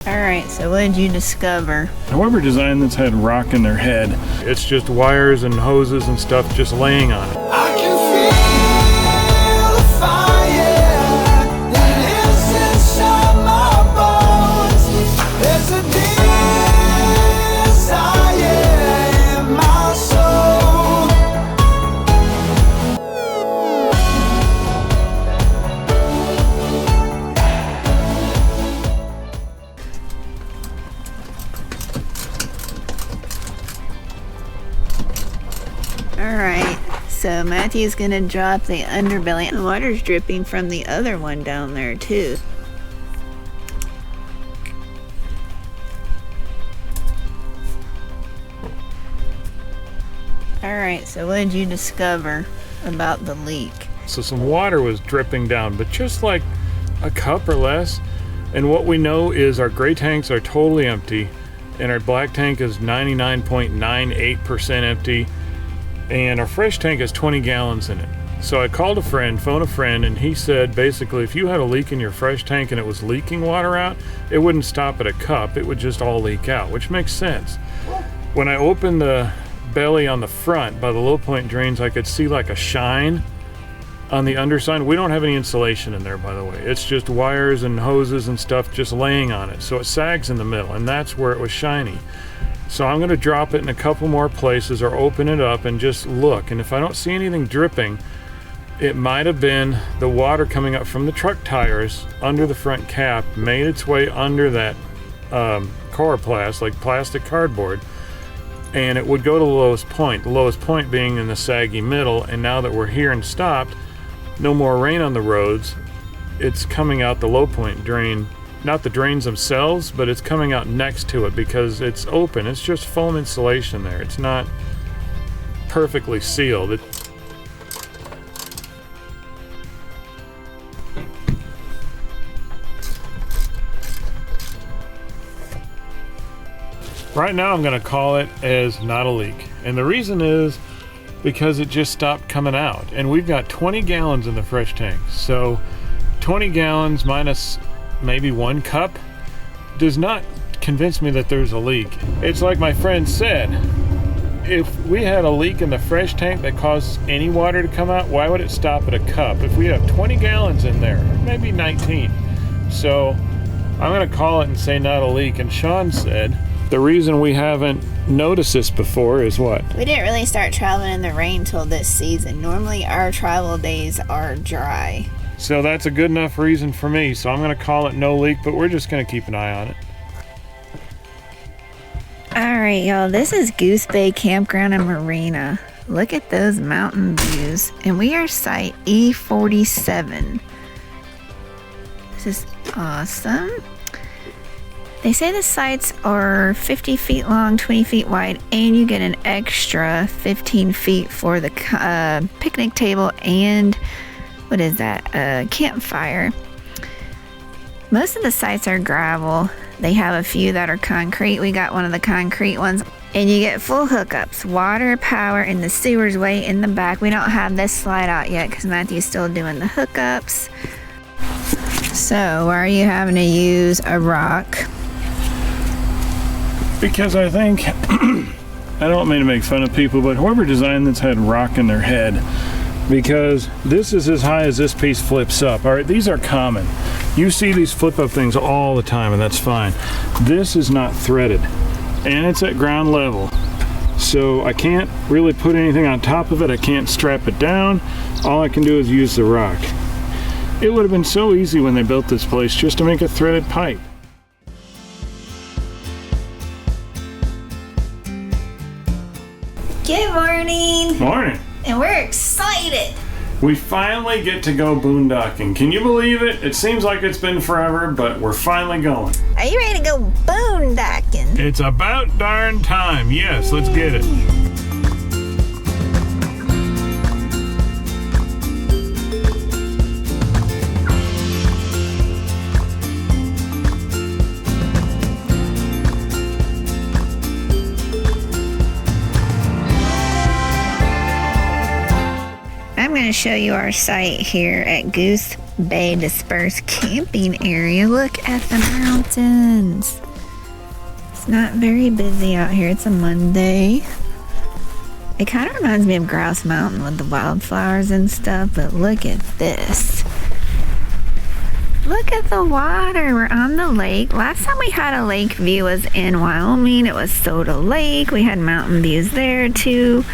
Alright, so what did you discover? Whoever designed this had rock in their head. It's just wires and hoses and stuff just laying on it. I can feel the fire that is inside my bones. There's a desire in my soul. Alright, so Matthew's gonna drop the underbelly. The water's dripping from the other one down there too. Alright, so what did you discover about the leak? So some water was dripping down, but just like a cup or less. And what we know is our gray tanks are totally empty, and our black tank is 99.98% empty, and our fresh tank has 20 gallons in it. So I called a friend, phoned a friend, and he said basically if you had a leak in your fresh tank and it was leaking water out, it wouldn't stop at a cup, it would just all leak out, which makes sense. When I opened the belly on the front by the low point drains, I could see like a shine on the underside. We don't have any insulation in there, by the way. It's just wires and hoses and stuff just laying on it. So it sags in the middle, and that's where it was shiny. So I'm gonna drop it in a couple more places or open it up and just look. And if I don't see anything dripping, it might have been the water coming up from the truck tires under the front cap, made its way under that coroplast, like plastic cardboard, and it would go to the lowest point being in the saggy middle. And now that we're here and stopped, no more rain on the roads, it's coming out the low point drain. Not the drains themselves, but it's coming out next to it because it's open. It's just foam insulation there. It's not perfectly sealed. Right now I'm gonna call it as not a leak. And the reason is because it just stopped coming out. And we've got 20 gallons in the fresh tank. So 20 gallons minus maybe 1 cup does not convince me that there's a leak. It's like my friend said, if we had a leak in the fresh tank that caused any water to come out, why would it stop at a cup? If we have 20 gallons in there, maybe 19. So I'm gonna call it and say not a leak. And Sean said the reason we haven't noticed this before is what? We didn't really start traveling in the rain till this season. Normally our travel days are dry. So that's a good enough reason for me. So I'm gonna call it no leak, but we're just gonna keep an eye on it. Alright, y'all, this is Goose Bay Campground and Marina. Look at those mountain views. And we are site E47. This is awesome. They say the sites are 50 feet long, 20 feet wide, and you get an extra 15 feet for the picnic table and what is that? A campfire. Most of the sites are gravel. They have a few that are concrete. We got one of the concrete ones. And you get full hookups, water, power, and the sewer's way in the back. We don't have this slide out yet because Matthew's still doing the hookups. So why are you having to use a rock? Because I think, I don't mean to make fun of people, but whoever designed this had rock in their head. Because this is as high as this piece flips up. All right, these are common. You see these flip up things all the time, and that's fine. This is not threaded, and it's at ground level. So I can't really put anything on top of it. I can't strap it down. All I can do is use the rock. It would have been so easy when they built this place just to make a threaded pipe. Good morning. Morning. And we're excited. We finally get to go boondocking. Can you believe it? It seems like it's been forever, but we're finally going. Are you ready to go boondocking? It's about darn time. Yes, let's get it. I'm going to show you our site here at Goose Bay Dispersed camping area. Look at the mountains. It's not very busy out here. It's a Monday. It kind of reminds me of Grouse Mountain with the wildflowers and stuff, but look at this. Look at the water. We're on the lake. Last time we had a lake view was in Wyoming. It was Soda Lake. We had mountain views there too.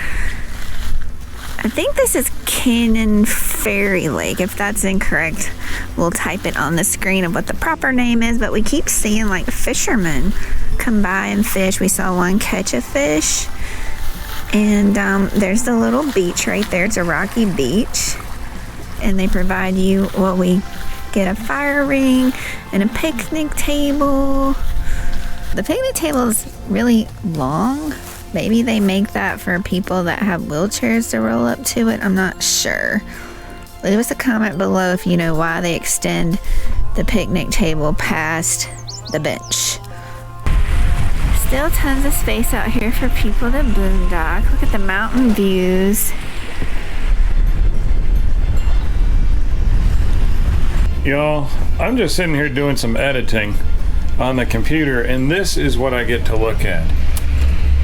I think this is Cannon Ferry Lake. If that's incorrect, we'll type it on the screen of what the proper name is, but we keep seeing like fishermen come by and fish. We saw one catch a fish. And there's the little beach right there. It's a rocky beach. And they provide you what we get, a fire ring and a picnic table. The picnic table is really long. Maybe they make that for people that have wheelchairs to roll up to it. I'm not sure. Leave us a comment below if you know why they extend the picnic table past the bench. Still tons of space out here for people to boondock. Look at the mountain views. Y'all, I'm just sitting here doing some editing on the computer, and this is what I get to look at.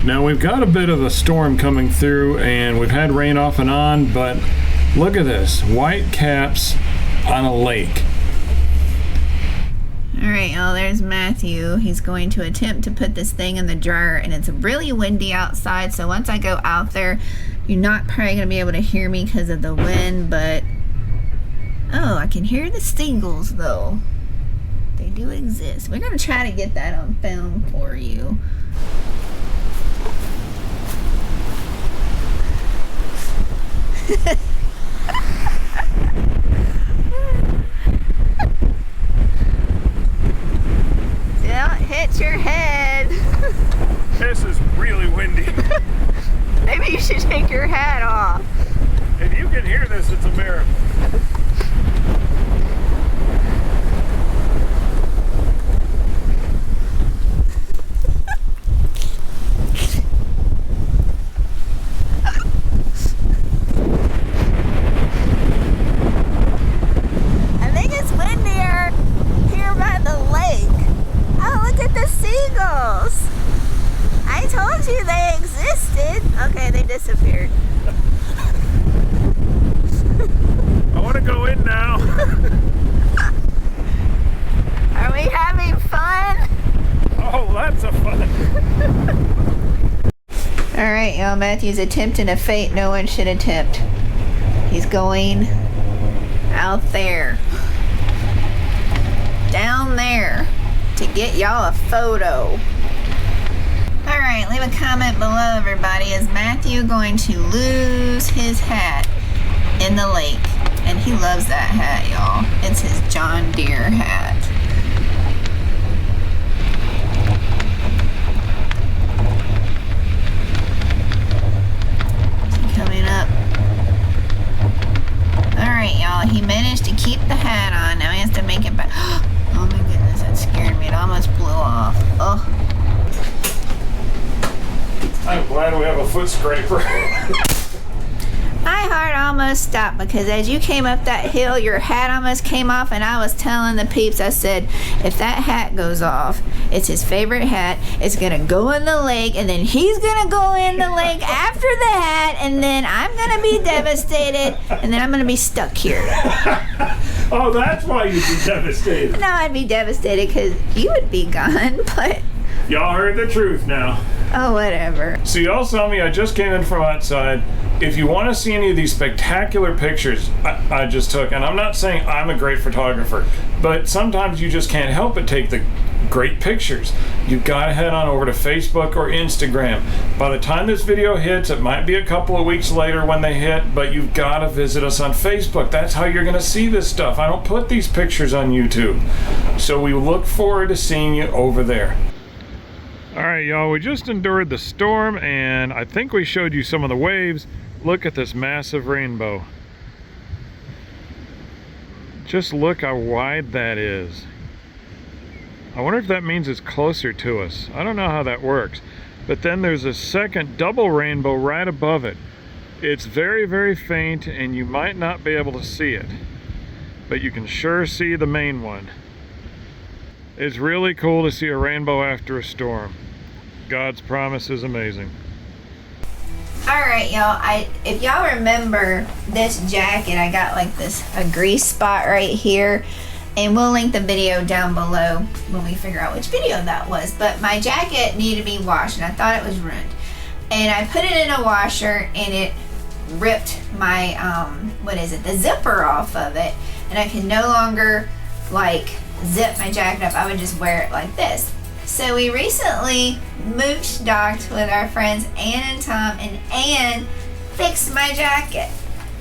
Now, we've got a bit of a storm coming through, and we've had rain off and on, but look at this. White caps on a lake. Alright, y'all, there's Matthew. He's going to attempt to put this thing in the dryer, and it's really windy outside, so once I go out there, you're not probably going to be able to hear me because of the wind, but oh, I can hear the seagulls, though. They do exist. We're going to try to get that on film for you. Don't hit your head. This is really windy. Maybe you should take your hat off. If you can hear this, it's a miracle. Okay, they disappeared. I want to go in now. Are we having fun? Oh, lots of fun. Alright, y'all, Matthew's attempting a fate no one should attempt. He's going out there. Down there. To get y'all a photo. Alright, leave a comment below, everybody. Is Matthew going to lose his hat in the lake? And he loves that hat, y'all. It's his John Deere hat. Is he coming up? Alright, y'all. He managed to keep the hat on. Now he has to make it back. Oh my goodness, that scared me. It almost blew off. Oh. I'm glad we have a foot scraper. My heart almost stopped because as you came up that hill, your hat almost came off, and I was telling the peeps, I said, if that hat goes off, it's his favorite hat, it's gonna go in the lake, and then he's gonna go in the lake after the hat, and then I'm gonna be devastated, and then I'm gonna be stuck here. Oh, that's why you'd be devastated. No, I'd be devastated because you would be gone, but Y'all heard the truth now. oh, whatever. So y'all saw me, I just came in from outside. If you want to see any of these spectacular pictures I just took, and I'm not saying I'm a great photographer, but sometimes you just can't help but take the great pictures. You've got to head on over to Facebook or Instagram. By the time this video hits, it might be a couple of weeks later when they hit, but you've got to visit us on Facebook. That's how you're going to see this stuff. I don't put these pictures on YouTube. So we look forward to seeing you over there. All right, y'all, we just endured the storm, and I think we showed you some of the waves. Look at this massive rainbow. Just look how wide that is. I wonder if that means it's closer to us. I don't know how that works. But then there's a second double rainbow right above it. It's very, very faint and you might not be able to see it, but you can sure see the main one. It's really cool to see a rainbow after a storm. God's promise is amazing. Alright, y'all, if y'all remember this jacket, I got like a grease spot right here, and we'll link the video down below when we figure out which video that was. But my jacket needed to be washed and I thought it was ruined, and I put it in a washer and it ripped my the zipper off of it, and I can no longer like zip my jacket up. I would just wear it like this. So we recently mooch docked with our friends Ann and Tom, and Ann fixed my jacket.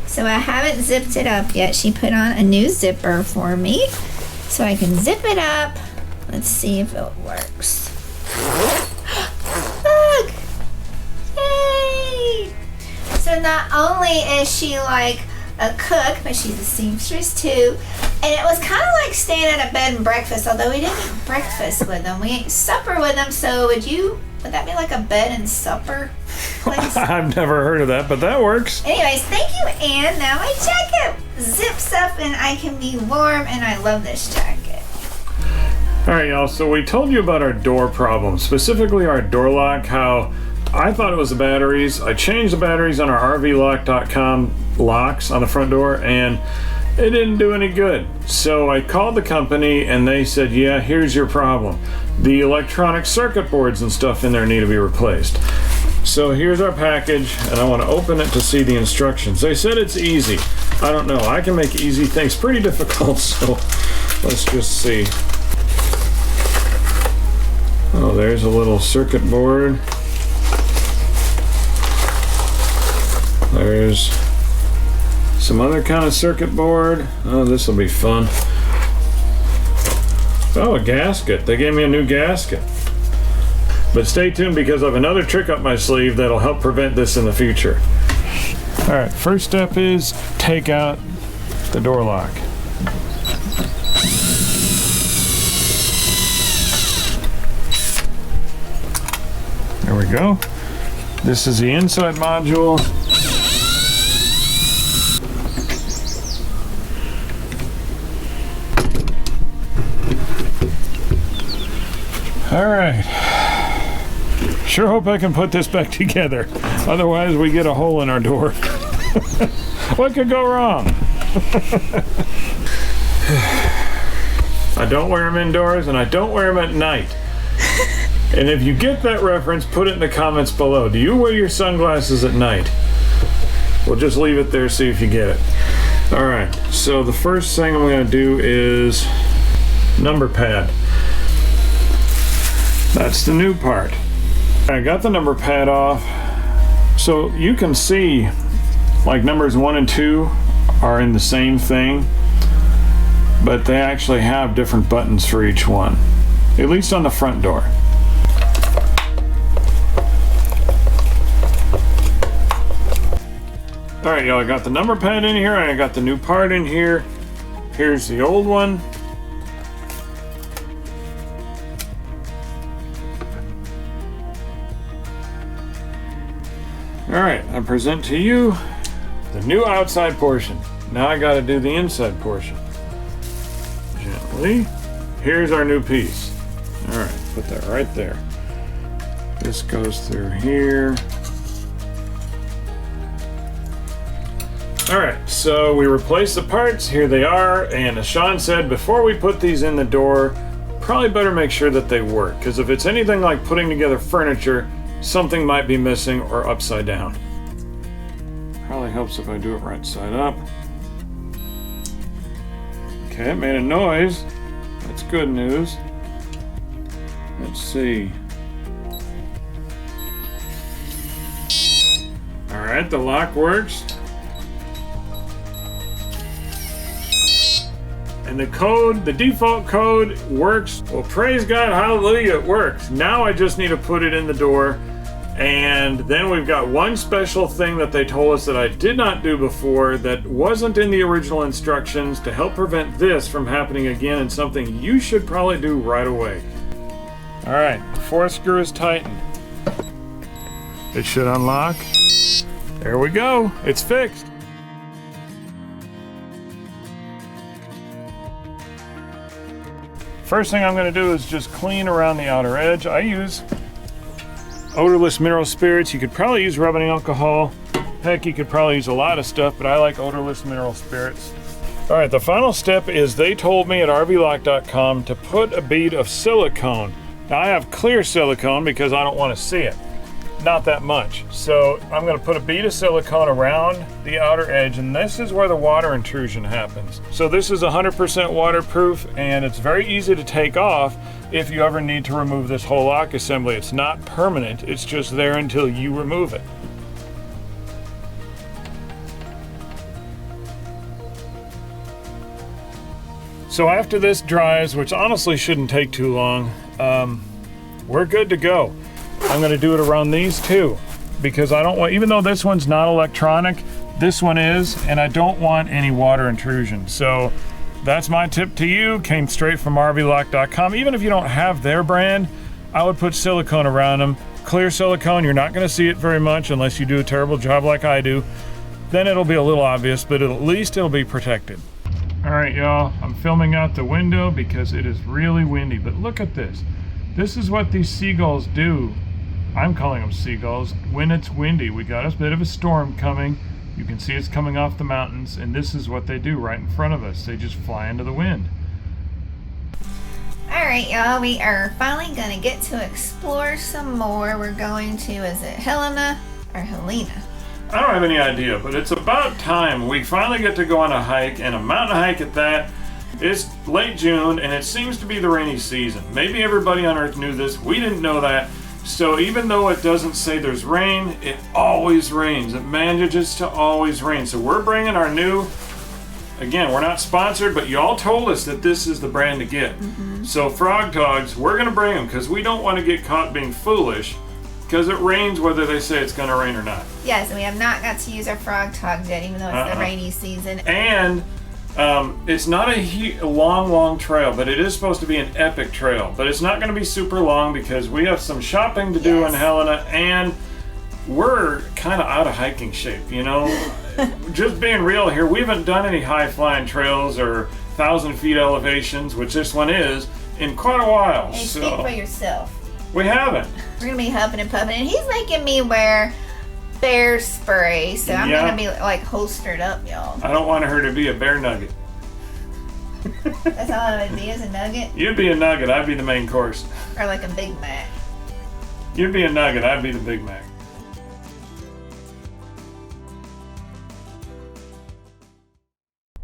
So I haven't zipped it up yet. She put on a new zipper for me so I can zip it up. Let's see if it works. Look! Yay! So not only is she like a cook, but she's a seamstress too. And it was kind of like staying at a bed and breakfast, although we didn't eat breakfast with them. We ate supper with them. So would that be like a bed and supper place? I've never heard of that, but that works. Anyways, thank you, Ann. Now my jacket zips up and I can be warm, and I love this jacket. All right, y'all, so we told you about our door problem, specifically our door lock, how I thought it was the batteries. I changed the batteries on our RVLock.com locks on the front door, and it didn't do any good. So I called the company and they said, yeah, here's your problem. The electronic circuit boards and stuff in there need to be replaced. So here's our package, and I want to open it to see the instructions. They said it's easy. I don't know. I can make easy things pretty difficult, so let's just see. Oh, there's a little circuit board. There's some other kind of circuit board. Oh, this will be fun. Oh, a gasket. They gave me a new gasket. But stay tuned because I have another trick up my sleeve that'll help prevent this in the future. All right, first step is take out the door lock. There we go. This is the inside module. All right. Sure hope I can put this back together. Otherwise, we get a hole in our door. What could go wrong? I don't wear them indoors, and I don't wear them at night. And if you get that reference, put it in the comments below. Do you wear your sunglasses at night? We'll just leave it there, see if you get it. All right, so the first thing I'm gonna do is number pad. That's the new part. I got the number pad off, so you can see like numbers 1 and 2 are in the same thing, but they actually have different buttons for each one, at least on the front door. All right, y'all, I got the number pad in here, and I got the new part in here. Here's the old one. All right, I present to you the new outside portion. Now I got to do the inside portion. Gently. Here's our new piece. All right, put that right there. This goes through here. All right, so we replaced the parts. Here they are. And as Sean said, before we put these in the door, probably better make sure that they work, because if it's anything like putting together furniture, something might be missing or upside down. Probably helps if I do it right side up. Okay, it made a noise. That's good news. Let's see. All right, the lock works. And the code, the default code works. Well, praise God, hallelujah, it works. Now I just need to put it in the door. And then we've got one special thing that they told us that I did not do before that wasn't in the original instructions to help prevent this from happening again, and something you should probably do right away. All right, the fourth screw is tightened. It should unlock. There we go. It's fixed. First thing I'm going to do is just clean around the outer edge. I use odorless mineral spirits. You could probably use rubbing alcohol. Heck, you could probably use a lot of stuff, but I like odorless mineral spirits. All right, the final step is they told me at rvlock.com to put a bead of silicone. Now I have clear silicone because I don't want to see it. Not that much. So I'm going to put a bead of silicone around the outer edge, and this is where the water intrusion happens. So this is 100% waterproof, and it's very easy to take off if you ever need to remove this whole lock assembly. It's not permanent, it's just there until you remove it. So after this dries, which honestly shouldn't take too long, we're good to go. I'm going to do it around these two because I don't want, even though this one's not electronic, this one is, and I don't want any water intrusion. So that's my tip to you. Came straight from rvlock.com. Even if you don't have their brand, I would put silicone around them. Clear silicone, you're not going to see it very much unless you do a terrible job like I do. Then it'll be a little obvious, but at least it'll be protected. All right, y'all, I'm filming out the window because it is really windy, but look at this. This is what these seagulls do. I'm calling them seagulls when it's windy. We got a bit of a storm coming. You can see it's coming off the mountains, and this is what they do right in front of us. They just fly into the wind. All right, y'all, we are finally gonna get to explore some more. We're going to, is it Helena or Helena? I don't have any idea, but it's about time we finally get to go on a hike, and a mountain hike at that. It's late June, and it seems to be the rainy season. Maybe everybody on Earth knew this. We didn't know that. So even though it doesn't say there's rain, it always rains. It manages to always rain. So we're bringing our new, again, we're not sponsored, but y'all told us that this is the brand to get. So Frog Togs, we're going to bring them because we don't want to get caught being foolish because it rains whether they say it's going to rain or not. Yes, and we have not got to use our Frog Togs yet, even though it's the rainy season. And it's not a long trail, but it is supposed to be an epic trail. But it's not going to be super long because we have some shopping to do in Helena, and we're kind of out of hiking shape, you know? Just being real here, we haven't done any high-flying trails or 1,000 feet elevations, which this one is, in quite a while. Hey, speak for yourself. We haven't. We're going to be huffing and puffing, and he's making me wear bear spray, so I'm gonna be like holstered up, y'all. I don't want her to be a bear nugget. That's all I would be, as a nugget? You'd be a nugget, I'd be the main course. Or like a Big Mac. You'd be a nugget, I'd be the Big Mac.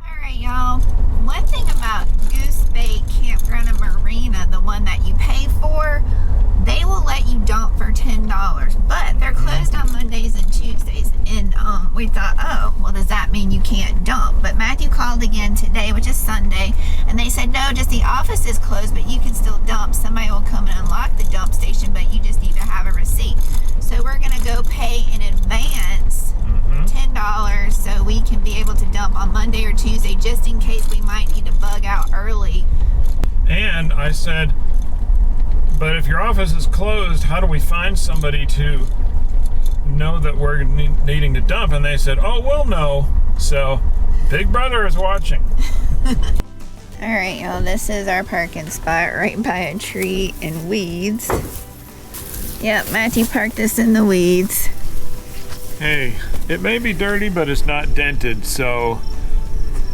Alright, y'all. One thing about Goose Bay Campground and Marina, the one that you pay for, they will let you dump for $10, but they're closed on Mondays and Tuesdays. And we thought, oh, well, does that mean you can't dump? But Matthew called again today, which is Sunday, and they said, no, just the office is closed, but you can still dump. Somebody will come and unlock the dump station, but you just need to have a receipt. So we're going to go pay in advance $10 so we can be able to dump on Monday or Tuesday, just in case we might need to bug out early. And I said, but if your office is closed, how do we find somebody to know that we're needing to dump? And they said, oh, we'll know. So Big Brother is watching. All right, y'all, this is our parking spot right by a tree and weeds. Yep, Matthew parked us in the weeds. Hey, it may be dirty, but it's not dented, so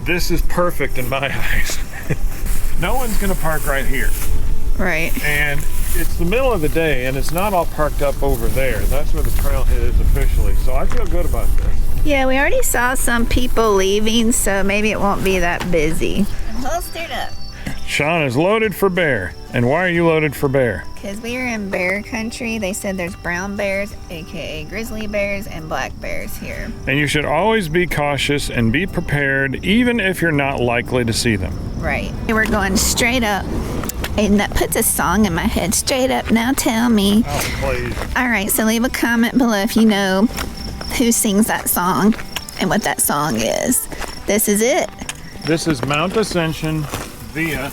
this is perfect in my eyes. No one's gonna park right here. Right. And it's the middle of the day, and it's not all parked up over there. That's where the trailhead is officially, so I feel good about this. Yeah, we already saw some people leaving, so maybe it won't be that busy. I'm holstered up. Sean is loaded for bear. And why are you loaded for bear? Because we are in bear country. They said there's brown bears, aka grizzly bears, and black bears here. And you should always be cautious and be prepared, even if you're not likely to see them. Right. We're going straight up. And that puts a song in my head. Straight up, now tell me. Oh, please. All right, so leave a comment below if you know who sings that song and what that song is. This is it. This is Mount Ascension via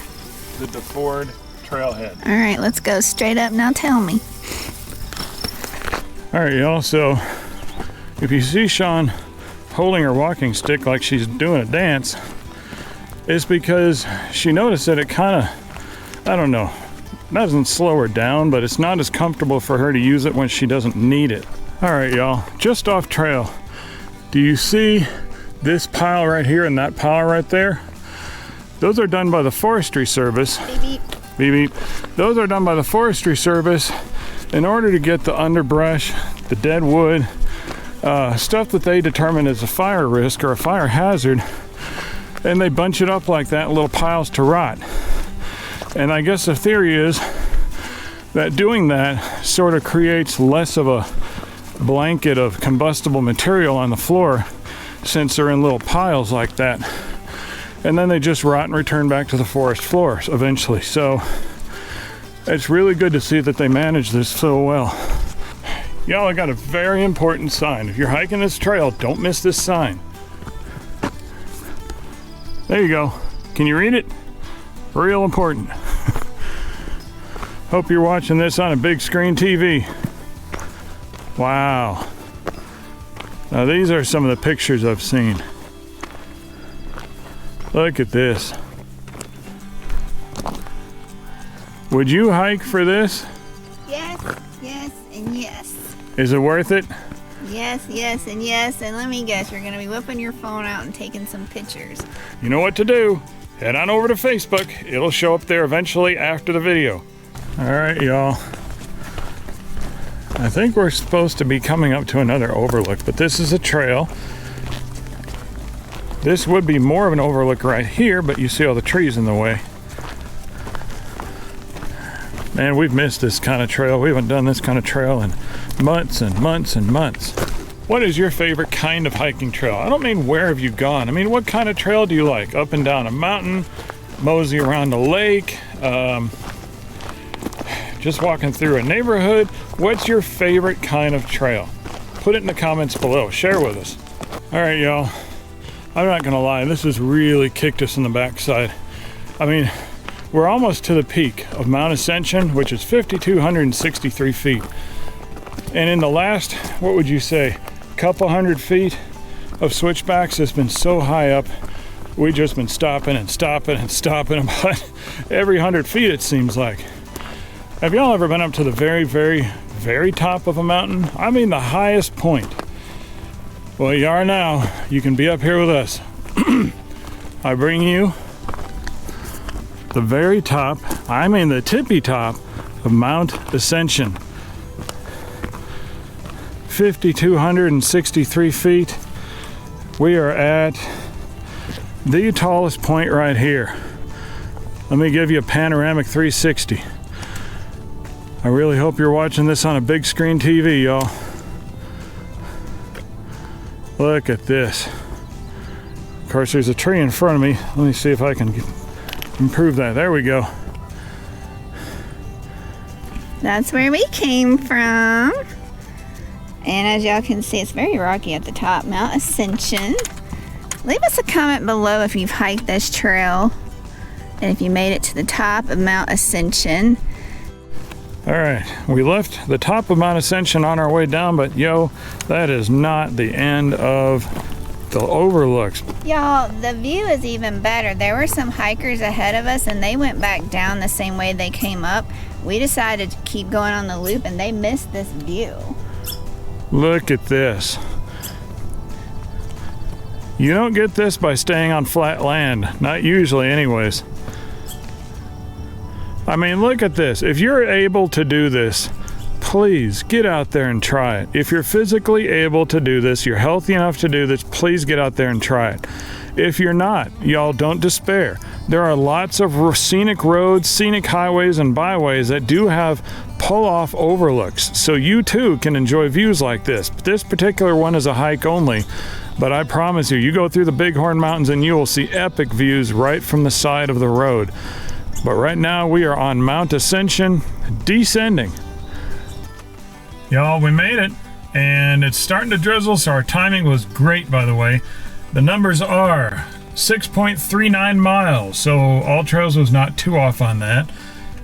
the DeFord Trailhead. All right, let's go straight up, now tell me. All right, y'all, so If you see Sean holding her walking stick like she's doing a dance, it's because she noticed that it kind of, I don't know, doesn't slow her down, but it's not as comfortable for her to use it when she doesn't need it. All right, y'all, just off trail. Do you see this pile right here and that pile right there? Those are done by the Forestry Service. Beep, beep. Beep, beep. Those are done by the Forestry Service in order to get the underbrush, the dead wood, stuff that they determine is a fire risk or a fire hazard, and they bunch it up like that in little piles to rot. And I guess the theory is that doing that sort of creates less of a blanket of combustible material on the floor since they're in little piles like that. And then they just rot and return back to the forest floors eventually. So it's really good to see that they manage this so well. Y'all, I got a very important sign. If you're hiking this trail, don't miss this sign. There you go. Can you read it? Real important. Hope you're watching this on a big screen TV. Wow. Now these are some of the pictures I've seen. Look at this. Would you hike for this? Yes, yes, and yes. Is it worth it? Yes, yes, and yes. And let me guess, you're going to be whipping your phone out and taking some pictures. You know what to do. Head on over to Facebook. It'll show up there eventually after the video. All right, y'all. I think we're supposed to be coming up to another overlook, but this is a trail. This would be more of an overlook right here, but you see all the trees in the way. Man, we've missed this kind of trail. We haven't done this kind of trail in months and months and months. What is your favorite kind of hiking trail? I don't mean where have you gone. I mean, what kind of trail do you like? Up and down a mountain, mosey around a lake, just walking through a neighborhood. What's your favorite kind of trail? Put it in the comments below. Share with us. All right, y'all. I'm not gonna lie, this has really kicked us in the backside. I mean, we're almost to the peak of Mount Ascension, which is 5,263 feet. And in the last, what would you say, couple hundred feet of switchbacks, it's been so high up, we've just been stopping and stopping and stopping about every 100 feet, it seems like. Have y'all ever been up to the very, very, very top of a mountain? I mean the highest point. Well, you are now. You can be up here with us. I bring you the very top, I mean the tippy top of Mount Ascension. 5,263 feet. We are at the tallest point right here. Let me give you a panoramic 360. I really hope you're watching this on a big screen TV, y'all. Look at this. Of course, there's a tree in front of me. Let me see if I can improve that. There we go. That's where we came from. And as y'all can see, it's very rocky at the top. Mount Ascension. Leave us a comment below if you've hiked this trail and if you made it to the top of Mount Ascension. All right, we left the top of Mount Ascension on our way down, but yo, that is not the end of the overlooks. Y'all, the view is even better. There were some hikers ahead of us and they went back down the same way they came up. We decided to keep going on the loop and they missed this view. Look at this. You don't get this by staying on flat land, not usually anyways. I mean, look at this. If you're able to do this, please get out there and try it. If you're physically able to do this, you're healthy enough to do this, please get out there and try it. If you're not, y'all, don't despair. There are lots of scenic roads, scenic highways, and byways that do have pull-off overlooks, so you too can enjoy views like this. This particular one is a hike only, but I promise you, you go through the Bighorn Mountains and you will see epic views right from the side of the road. But right now we are on Mount Ascension, descending. Y'all, we made it, and it's starting to drizzle, so our timing was great, by the way. The numbers are 6.39 miles, so All Trails was not too off on that.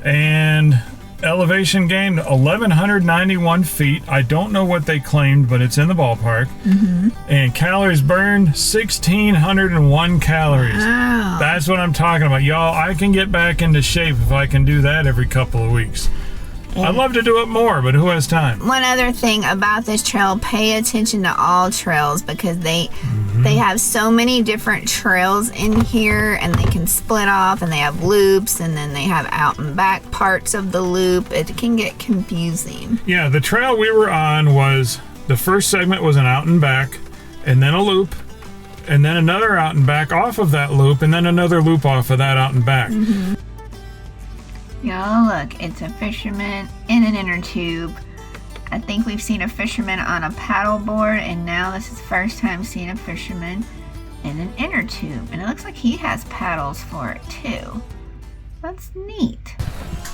And Elevation gained 1,191 feet. I don't know what they claimed, but it's in the ballpark. And calories burned, 1,601 calories. Wow. That's what I'm talking about. Y'all, I can get back into shape if I can do that every couple of weeks. I'd love to do it more, but who has time? One other thing about this trail, pay attention to all trails because they have so many different trails in here and they can split off and they have loops and then they have out and back parts of the loop. It can get confusing. Yeah, the trail we were on was, the first segment was an out and back and then a loop and then another out and back off of that loop and then another loop off of that out and back. Y'all look, it's a fisherman in an inner tube. I think we've seen a fisherman on a paddle board and now this is the first time seeing a fisherman in an inner tube. And it looks like he has paddles for it too. That's neat.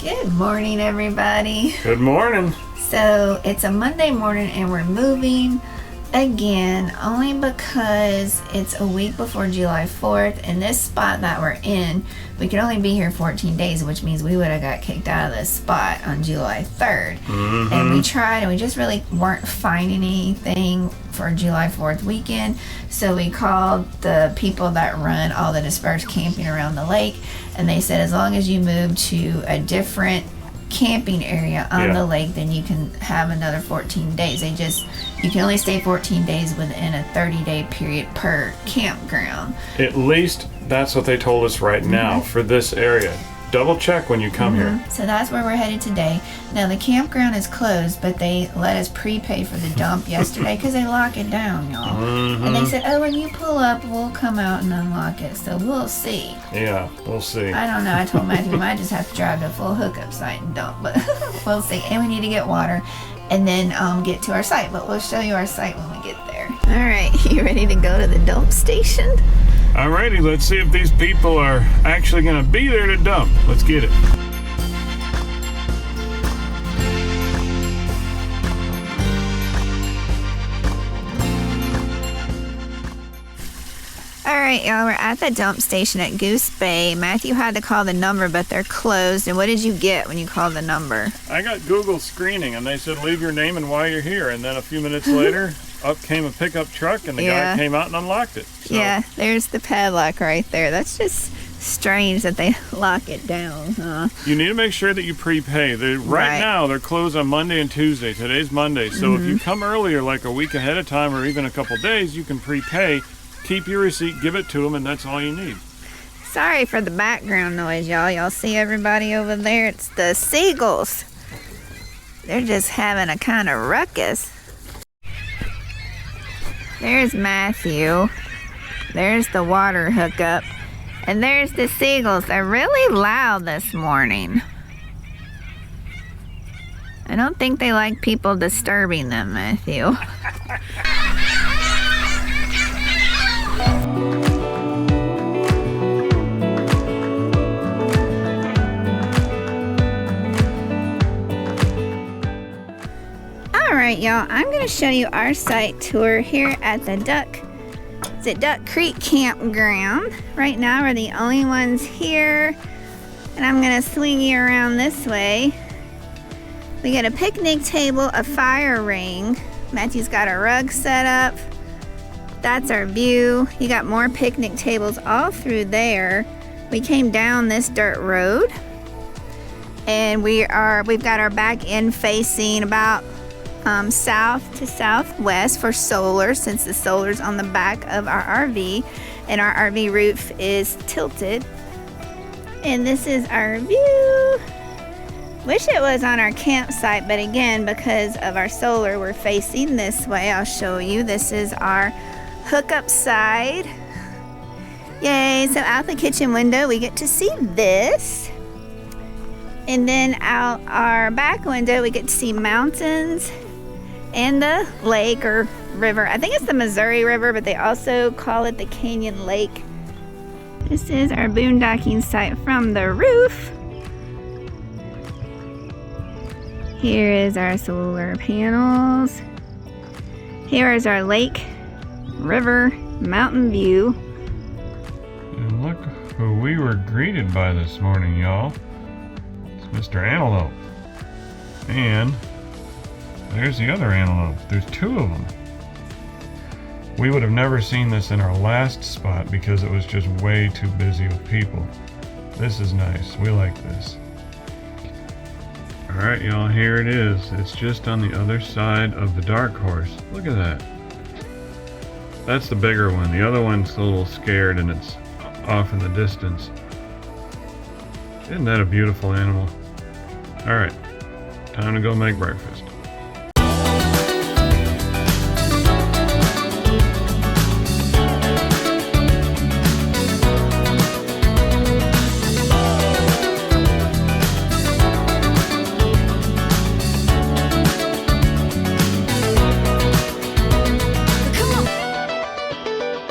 Good morning, everybody. Good morning. So it's a Monday morning and we're moving again only because it's a week before July 4th and this spot that we're in, we could only be here 14 days, which means we would have got kicked out of this spot on July 3rd. And we tried and we just really weren't finding anything for July 4th weekend, so we called the people that run all the dispersed camping around the lake and they said as long as you move to a different camping area on the lake, then you can have another 14 days. You can only stay 14 days within a 30-day period per campground. At least that's what they told us right now for this area. Double check when you come here. So that's where we're headed today. Now the campground is closed, but they let us prepay for the dump yesterday because they lock it down, y'all. And they said, oh, when you pull up, we'll come out and unlock it. So we'll see. Yeah, we'll see. I don't know. I told Matthew we might just have to drive to a full hookup site and dump, but we'll see. And we need to get water and then get to our site. But we'll show you our site when we get there. All right, you ready to go to the dump station? Alrighty, let's see if these people are actually going to be there to dump. Let's get it. All right, y'all, we're at the dump station at Goose Bay. Matthew had to call the number, but they're closed. And what did you get when you called the number? I got Google screening and they said leave your name and why you're here. And then a few minutes later, up came a pickup truck and the guy came out and unlocked it. So. Yeah, there's the padlock right there. That's just strange that they lock it down, huh? You need to make sure that you prepay. Right now, they're closed on Monday and Tuesday. Today's Monday. So if you come earlier, like a week ahead of time or even a couple days, you can prepay. Keep your receipt, give it to them, and that's all you need. Sorry for the background noise, y'all. Y'all see everybody over there? It's the seagulls. They're just having a kind of ruckus. There's Matthew. There's the water hookup. And there's the seagulls. They're really loud this morning. I don't think they like people disturbing them, Matthew. Alright, y'all, I'm going to show you our site tour here at the Duck Creek Campground. Right now, we're the only ones here, and I'm going to swing you around this way. We got a picnic table, a fire ring. Matthew's got a rug set up. That's our view. You got more picnic tables all through there. We came down this dirt road, and we've got our back end facing about south to southwest for solar, since the solar's on the back of our RV and our RV roof is tilted. And this is our view. Wish it was on our campsite, but again, because of our solar, we're facing this way. I'll show you. This is our hookup side. Yay! So out the kitchen window, we get to see this. And then out our back window, we get to see mountains and the lake or river. I think it's the Missouri River, but they also call it the Canyon Lake. This is our boondocking site from the roof. Here is our solar panels. Here is our lake, river, mountain view. And look who we were greeted by this morning, y'all. It's Mr. Antelope. And there's the other antelope. There's two of them. We would have never seen this in our last spot because it was just way too busy with people. This is nice. We like this. Alright, y'all, here it is. It's just on the other side of the dark horse. Look at that. That's the bigger one. The other one's a little scared and it's off in the distance. Isn't that a beautiful animal? Alright, time to go make breakfast.